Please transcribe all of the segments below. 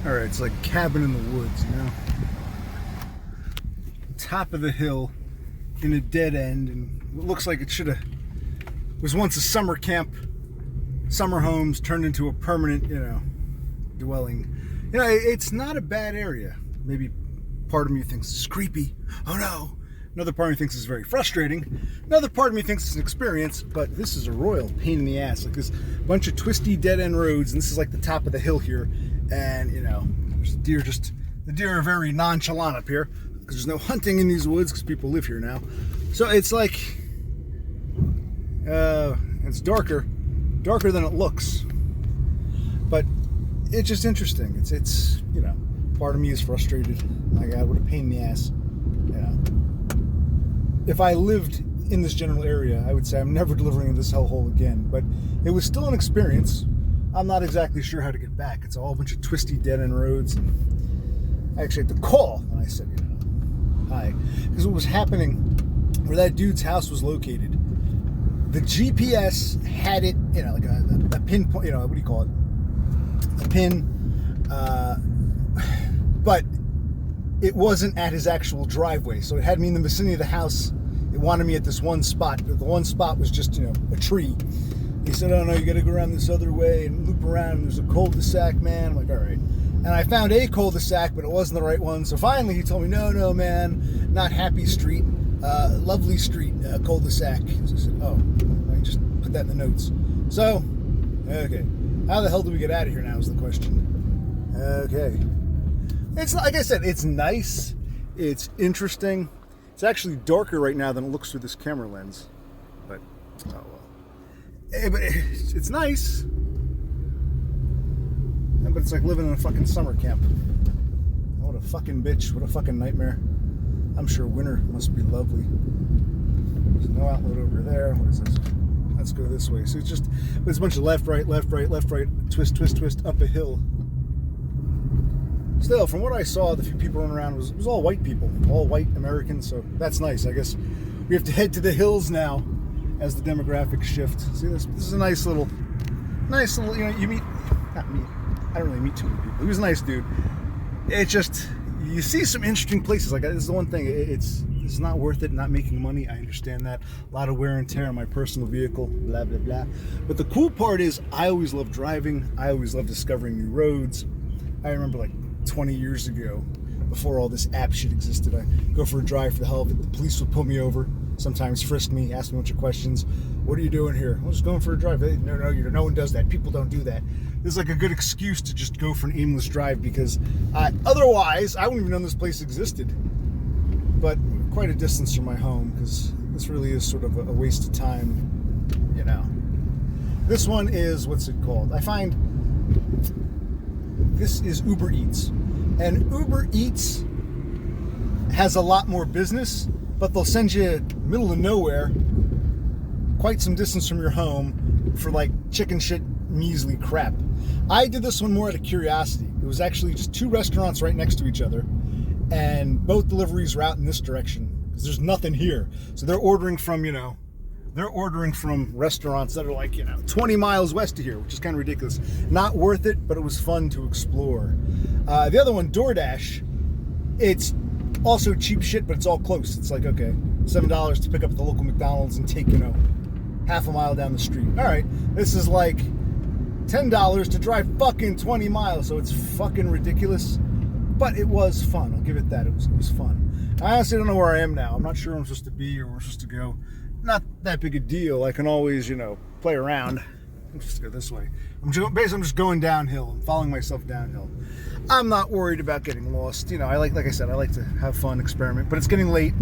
Alright, it's like cabin in the woods, you know? Top of the hill in a dead end, and it looks like it was once a summer camp, summer homes turned into a permanent, dwelling. It's not a bad area. Maybe part of me thinks it's creepy. Oh no. Another part of me thinks it's very frustrating. Another part of me thinks it's an experience, but this is a royal pain in the ass. Like this bunch of twisty dead end roads, and this is like the top of the hill here. And there's the deer are very nonchalant up here because there's no hunting in these woods because people live here now. So it's like, it's darker than it looks. But it's just interesting. It's part of me is frustrated. My God, what a pain in the ass. If I lived in this general area, I would say I'm never delivering in this hellhole again. But it was still an experience. I'm not exactly sure how to get back. It's a whole bunch of twisty dead-end roads. And I actually had to call when I said, hi. Because what was happening, where that dude's house was located, the GPS had it, like a pinpoint, what do you call it? A pin. But it wasn't at his actual driveway. So it had me in the vicinity of the house. It wanted me at this one spot. The one spot was just, a tree. He said, oh no, you gotta go around this other way and loop around. There's a cul-de-sac, man. I'm like, all right. And I found a cul-de-sac, but it wasn't the right one. So finally he told me, no, man, not Happy Street, Lovely Street, cul-de-sac. So I said, oh, I just put that in the notes. So, okay. How the hell do we get out of here now is the question. Okay. It's like I said, it's nice. It's interesting. It's actually darker right now than it looks through this camera lens. But, oh well. But it's nice. But it's like living in a fucking summer camp. What a fucking bitch. What a fucking nightmare. I'm sure winter must be lovely. There's no outlet over there. What is this? Let's go this way. So it's a bunch of left, right, twist, up a hill. Still, from what I saw, the few people running around was all white people, all white Americans, so that's nice. I guess we have to head to the hills now as the demographics shift. See, this is a nice little, you meet, not me, I don't really meet too many people. He was a nice dude. It's just, you see some interesting places. Like, this is the one thing, it's not worth it not making money. I understand that. A lot of wear and tear on my personal vehicle, blah, blah, blah. But the cool part is I always love driving. I always love discovering new roads. I remember like 20 years ago, before all this app shit existed, I go for a drive for the hell of it. The police would pull me over, sometimes frisk me, ask me a bunch of questions. What are you doing here? I'm just going for a drive. Hey, no one does that. People don't do that. This is like a good excuse to just go for an aimless drive because otherwise I wouldn't even know this place existed. But quite a distance from my home because this really is sort of a waste of time, This one is, what's it called? I find this is Uber Eats. And Uber Eats has a lot more business, but they'll send you middle of nowhere, quite some distance from your home, for like chicken shit measly crap. I did this one more out of curiosity. It was actually just two restaurants right next to each other, and both deliveries were out in this direction because there's nothing here. So they're ordering from, restaurants that are like, 20 miles west of here, which is kind of ridiculous. Not worth it, but it was fun to explore. The other one, DoorDash, it's also cheap shit, but it's all close. It's like, okay, $7 to pick up at the local McDonald's and take, half a mile down the street. All right, this is like $10 to drive fucking 20 miles, so it's fucking ridiculous. But it was fun. I'll give it that. It was fun. I honestly don't know where I am now. I'm not sure where I'm supposed to be or where I'm supposed to go. Not that big a deal. I can always, play around. I'm just go this way. I'm just going downhill. I'm following myself downhill. I'm not worried about getting lost. Like I said, I like to have fun, experiment. But it's getting late.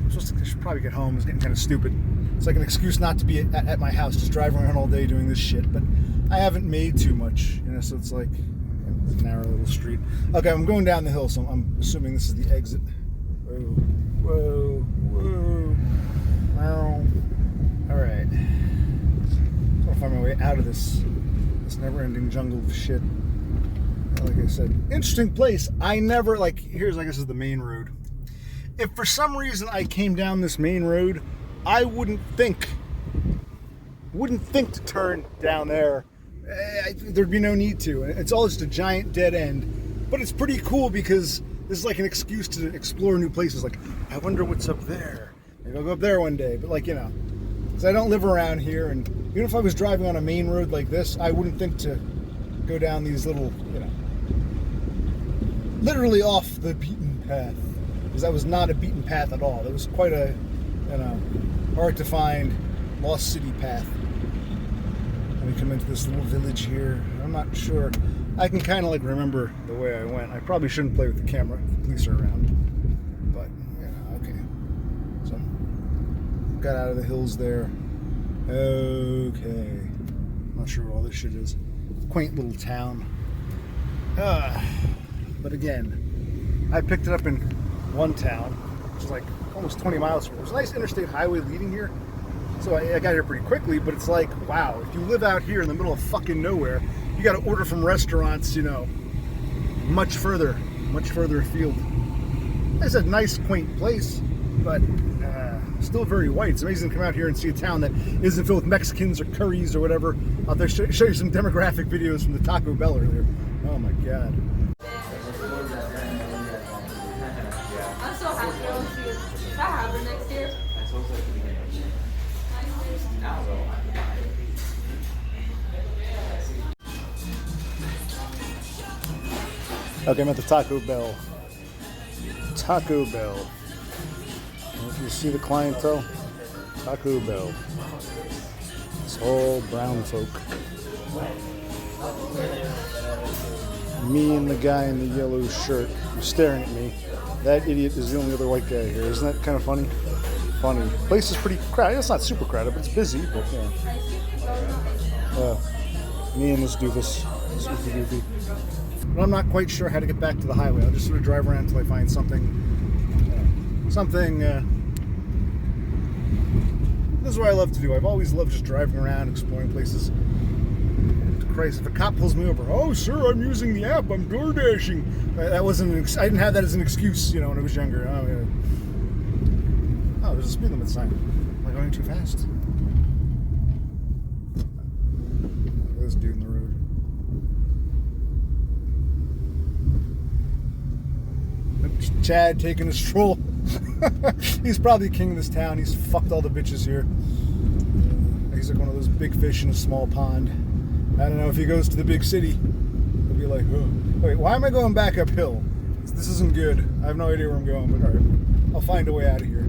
I should probably get home. It's getting kind of stupid. It's like an excuse not to be at my house, just driving around all day doing this shit. But I haven't made too much, so it's like a narrow little street. Okay, I'm going down the hill, so I'm assuming this is the exit. Whoa. Wow. All right. I'm trying to find my way out of this never-ending jungle of shit. Like I said, interesting place. Here's, I guess, is the main road. If for some reason I came down this main road, I wouldn't think to turn down there. There'd be no need to. It's all just a giant dead end. But it's pretty cool because this is like an excuse to explore new places. Like, I wonder what's up there. Maybe I'll go up there one day. But like, you know, because I don't live around here, and even if I was driving on a main road like this, I wouldn't think to go down these little, you know, literally off the beaten path. Because that was not a beaten path at all. It was quite a, you know, hard to find lost city path. And we come into this little village here. I'm not sure. I can kind of like remember the way I went. I probably shouldn't play with the camera if the police are around. But, yeah, okay. So, got out of the hills there. Okay. Not sure what all this shit is. Quaint little town. But again, I picked it up in one town, which is like almost 20 miles from here. There's a nice interstate highway leading here. So I got here pretty quickly, but it's like, wow, if you live out here in the middle of fucking nowhere, you got to order from restaurants, you know, much further afield. It's a nice, quaint place, but still very white. It's amazing to come out here and see a town that isn't filled with Mexicans or curries or whatever. I'll show you some demographic videos from the Taco Bell earlier. Oh my God. I'm so happy I will see it. If I have it next year. Okay, I'm at the Taco Bell. Taco Bell. You see the clientele? Taco Bell. It's all brown folk. Me and the guy in the yellow shirt who's staring at me. That idiot is the only other white guy here. Isn't that kind of funny? Funny. Place is pretty crowded. It's not super crowded, but it's busy. But yeah. Me and this doofus. This doofy. But I'm not quite sure how to get back to the highway. I'll just sort of drive around until I find something. This is what I love to do. I've always loved just driving around, exploring places. Christ, if a cop pulls me over, oh sir, I'm using the app, I'm door dashing. That wasn't. I didn't have that as an excuse, you know, when I was younger. Oh, yeah. Oh, there's a speed limit sign. Am I going too fast? Look at this dude in the road. Chad taking a stroll. He's probably king of this town. He's fucked all the bitches here. He's like one of those big fish in a small pond. I don't know if he goes to the big city, he'll be like, oh, wait, why am I going back uphill? This isn't good. I have no idea where I'm going, but all right, I'll find a way out of here.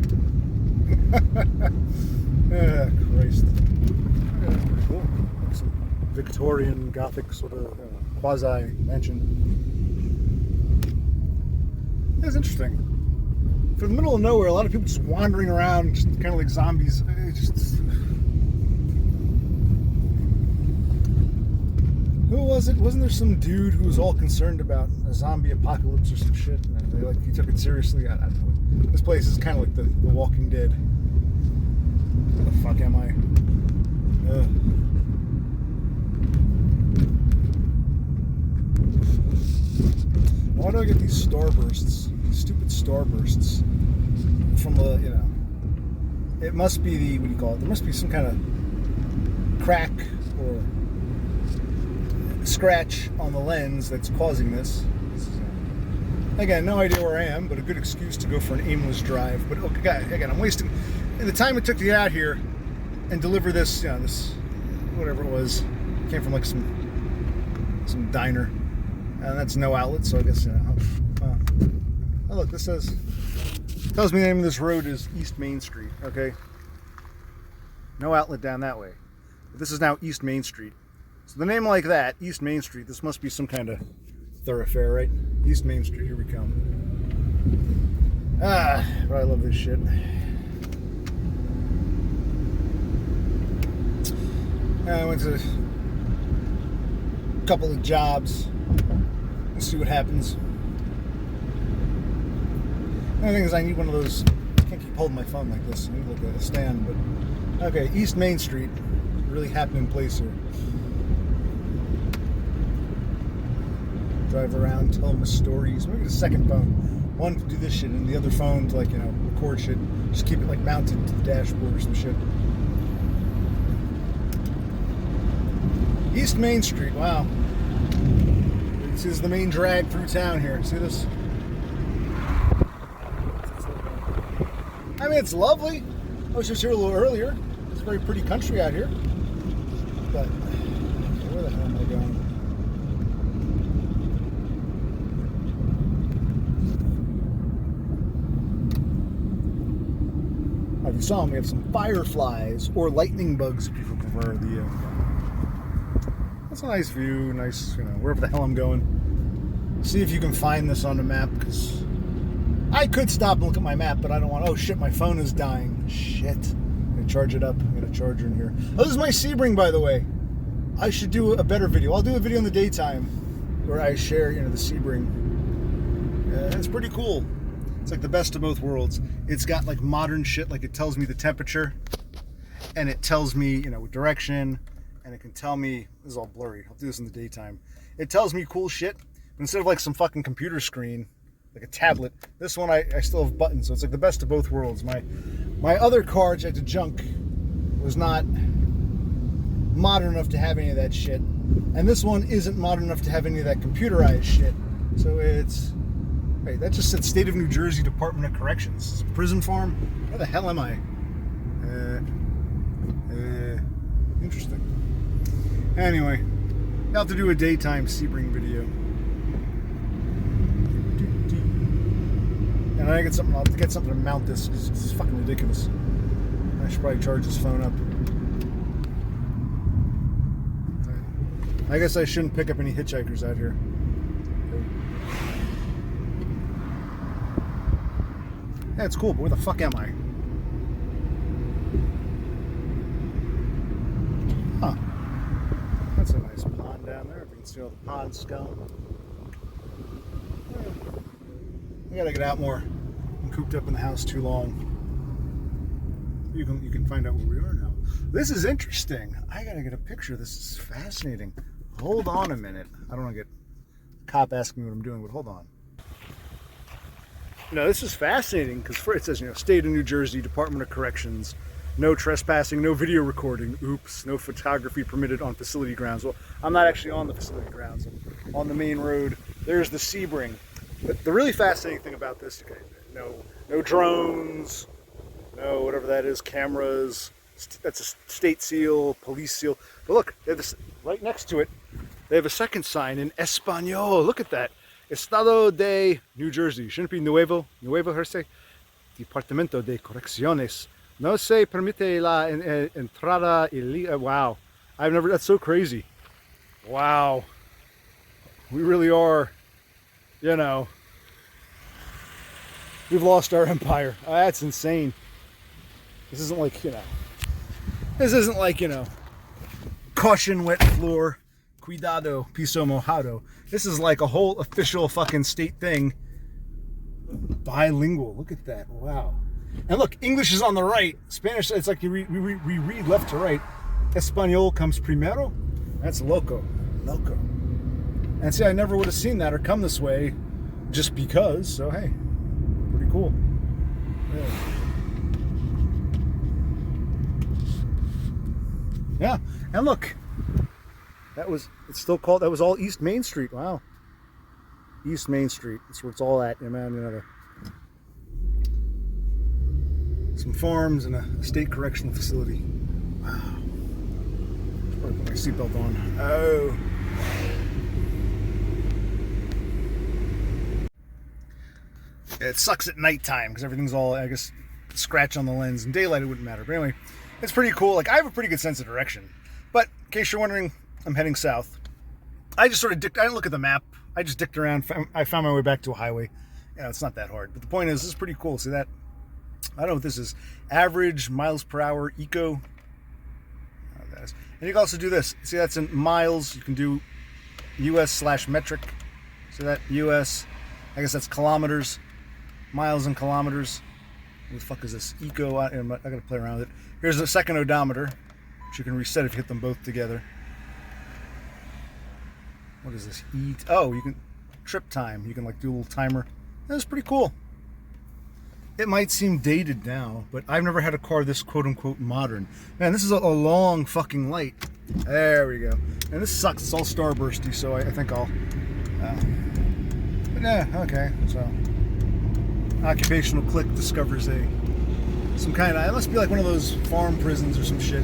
Christ. Yeah, pretty cool. Like some Victorian Gothic sort of quasi mansion. It's interesting. For the middle of nowhere, a lot of people just wandering around, just kind of like zombies. Who was it? Wasn't there some dude who was all concerned about a zombie apocalypse or some shit? And he took it seriously. I don't know. This place is kind of like the Walking Dead. Where the fuck am I? Why do I get these starbursts? These stupid starbursts from the, you know, it must be the, what do you call it? There must be some kind of crack or scratch on the lens that's causing this. Again, no idea where I am, but a good excuse to go for an aimless drive. But okay, again, I'm wasting the time it took to get out here and deliver this, you know, this whatever it was. Came from like some diner, and that's no outlet, so I guess, you know. Oh look, this tells me the name of this road is East Main Street. Okay, no outlet down that way. But this is now East Main Street. So the name like that, East Main Street, this must be some kind of thoroughfare, right? East Main Street, here we come. Ah, but I love this shit. I went to a couple of jobs. Let's see what happens. The only thing is I need one of those, I can't keep holding my phone like this. I need like a stand, but okay, East Main Street, really happening place here. Drive around, tell them stories. Maybe the second phone. One to do this shit, and the other phone to, like, you know, record shit. Just keep it like mounted to the dashboard or some shit. East Main Street, wow. This is the main drag through town here. See this? I mean, it's lovely. I was just here a little earlier. It's a very pretty country out here. But where the hell am I going? If you saw them, we have some fireflies or lightning bugs if you prefer the. That's a nice view, nice, wherever the hell I'm going. See if you can find this on the map, because I could stop and look at my map, but I don't want. Oh shit, my phone is dying. Shit. I'm gonna charge it up. I got a charger in here. Oh, this is my Sebring, by the way. I should do a better video. I'll do a video in the daytime where I share, the Sebring. It's pretty cool. It's like the best of both worlds. It's got like modern shit, like it tells me the temperature, and it tells me, direction, and it can tell me, this is all blurry, I'll do this in the daytime. It tells me cool shit, but instead of like some fucking computer screen, like a tablet, this one I still have buttons, so it's like the best of both worlds. My other car, which I had to junk, was not modern enough to have any of that shit, and this one isn't modern enough to have any of that computerized shit, so it's... Wait, that just said State of New Jersey Department of Corrections. It's a prison farm? Where the hell am I? Interesting. Anyway, I'll have to do a daytime Sebring video. And I'll have to get something to mount this, because it's fucking ridiculous. I should probably charge this phone up. I guess I shouldn't pick up any hitchhikers out here. Yeah, it's cool, but where the fuck am I? Huh. That's a nice pond down there. If you can see all the pond scum. I gotta get out more. I'm cooped up in the house too long. You can find out where we are now. This is interesting. I gotta get a picture. This is fascinating. Hold on a minute. I don't want to get a cop asking me what I'm doing, but hold on. No, this is fascinating because it says, State of New Jersey, Department of Corrections, no trespassing, no video recording, oops, no photography permitted on facility grounds. Well, I'm not actually on the facility grounds, I'm on the main road. There's the Sebring. But the really fascinating thing about this, okay, no drones, no whatever that is, cameras, that's a state seal, police seal. But look, they have this, right next to it, they have a second sign in Espanol. Look at that. Estado de New Jersey. Shouldn't it be Nuevo Jersey? Departamento de Correcciones. No se permite la entrada illegal. Wow. That's so crazy. Wow. We really are, we've lost our empire. That's insane. This isn't like, caution wet floor. Cuidado, piso mojado. This is like a whole official fucking state thing. Bilingual. Look at that. Wow. And look, English is on the right. Spanish, it's like we read left to right. Espanol comes primero. That's loco. Loco. And see, I never would have seen that or come this way just because. So, hey, pretty cool. Yeah. And look. That was all East Main Street. Wow. East Main Street. That's where it's all at. Some farms and a state correctional facility. Wow. Should probably put my seatbelt on. Oh. It sucks at nighttime because everything's all, I guess, scratch on the lens. In daylight, it wouldn't matter. But anyway, it's pretty cool. Like, I have a pretty good sense of direction. But in case you're wondering, I'm heading south. I just sort of I didn't look at the map. I just dicked around. I found my way back to a highway. It's not that hard. But the point is, this is pretty cool. See that? I don't know what this is. Average miles per hour eco. And you can also do this. See, that's in miles. You can do US/metric. See that? US. I guess that's kilometers. Miles and kilometers. What the fuck is this? Eco. I gotta play around with it. Here's a second odometer, which you can reset if you hit them both together. What is this? Oh, you can trip time. You can like do a little timer. That's pretty cool. It might seem dated now, but I've never had a car this quote-unquote modern. Man, this is a long fucking light. There we go. And this sucks. It's all starbursty, so I think I'll But yeah, okay. So, occupational click discovers some kind of. It must be like one of those farm prisons or some shit.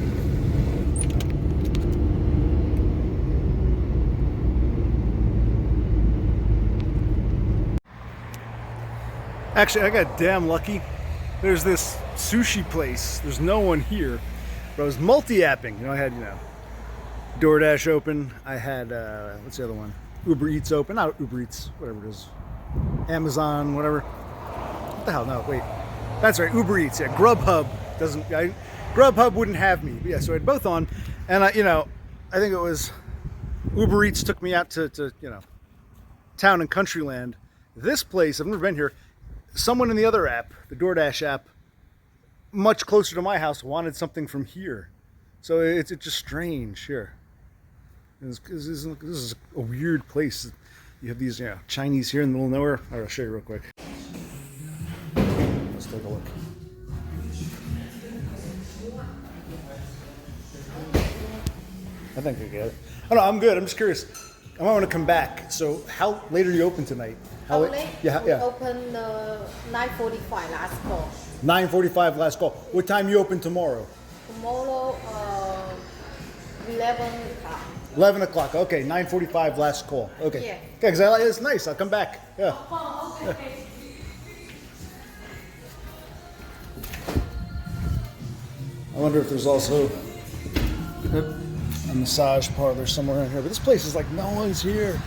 Actually, I got damn lucky. There's this sushi place. There's no one here, but I was multi-apping. I had DoorDash open. I had what's the other one? Uber Eats open. Not Uber Eats, whatever it is. Amazon, whatever. What the hell? No, wait. That's right, Uber Eats. Yeah, Grubhub doesn't. Grubhub wouldn't have me. But yeah, so I had both on, and I think it was Uber Eats took me out to town and country land. This place, I've never been here. Someone in the other app, the DoorDash app, much closer to my house, wanted something from here. So it's just strange here. This is a weird place. You have these Chinese here in the middle of nowhere. I'll show you real quick. Let's take a look. I think I get it. Oh no, I'm good. I'm just curious. I might want to come back. So how late are you open tonight? How late? Yeah. We open 9:45 last call. 9:45 last call. What time you open tomorrow? Tomorrow, 11 o'clock. 11 o'clock. Okay, 9:45 last call. Okay. Yeah. Okay, because it's nice. I'll come back. Yeah. Oh, okay. I wonder if there's also a massage parlor somewhere in here. But this place is like no one's here.